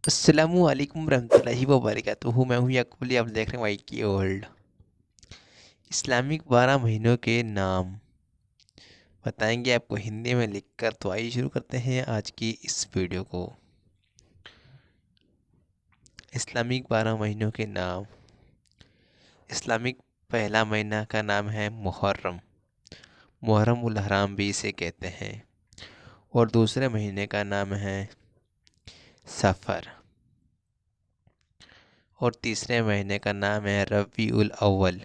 अस्सलामुअलैकुम रहमतुल्लाहि व बरकातुहू। मैं हूँ याकूब, आप देख रहे हैं वाई की वर्ल्ड। इस्लामिक 12 महीनों के नाम बताएंगे आपको हिंदी में लिखकर। तो आइए शुरू करते हैं आज की इस वीडियो को। इस्लामिक 12 महीनों के नाम। इस्लामिक पहला महीना का नाम है मुहर्रम। मुहर्रम उल हराम भी इसे कहते हैं। और दूसरे महीने का नाम है सफ़र। और तीसरे महीने का नाम है रबी उल अव्वल।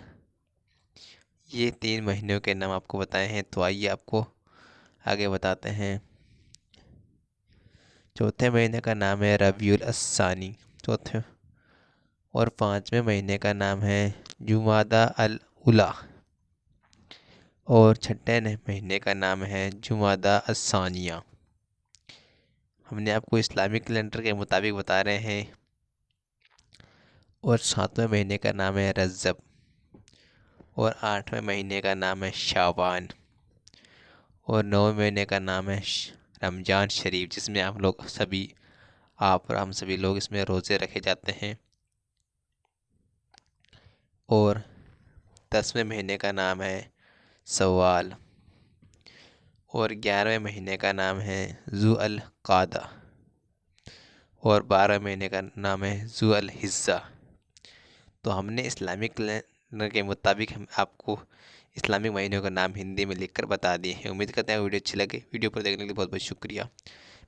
ये 3 महीनों के नाम आपको बताए हैं। तो आइए आपको आगे बताते हैं। चौथे महीने का नाम है रबीउल अस्सानी। चौथे और 5वें महीने का नाम है जुमादा अल उला। और छठे महीने का नाम है जुमादा अस्सानिया। हमने आपको इस्लामिक कैलेंडर के मुताबिक बता रहे हैं। और 7वें महीने का नाम है रजब। और 8वें महीने का नाम है शाबान। और 9वें महीने का नाम है रमज़ान शरीफ, जिसमें आप लोग सभी आप और हम सभी लोग इसमें रोज़े रखे जाते हैं। और 10वें महीने का नाम है सवाल। और 11वें महीने का नाम है ज़ू अल क़ादा। और 12वें महीने का नाम है ज़ू अल हिज्जा। तो हमने इस्लामिक कैलेंडर के मुताबिक हम आपको इस्लामिक महीनों का नाम हिंदी में लिखकर बता दिए हैं। उम्मीद करते हैं वीडियो अच्छी लगे। वीडियो पर देखने के लिए बहुत बहुत शुक्रिया।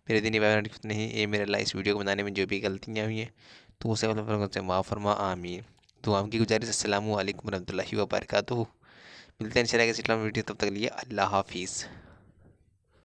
मेरे दीनी भाई नहीं, ये मेरे अल्लाह इस वीडियो को बनाने में जो भी गलतियाँ हुई हैं तो उसे से माफ़ फरमा, आमीन। तो आपकी गुजारिश अस्सलामु अलैकुम रहमतुल्लाहि व बरकातुहू। मिलते हैं इंशाल्लाह किसी इस्लामिक वीडियो, तब तक लिए अल्लाह हाफिज़।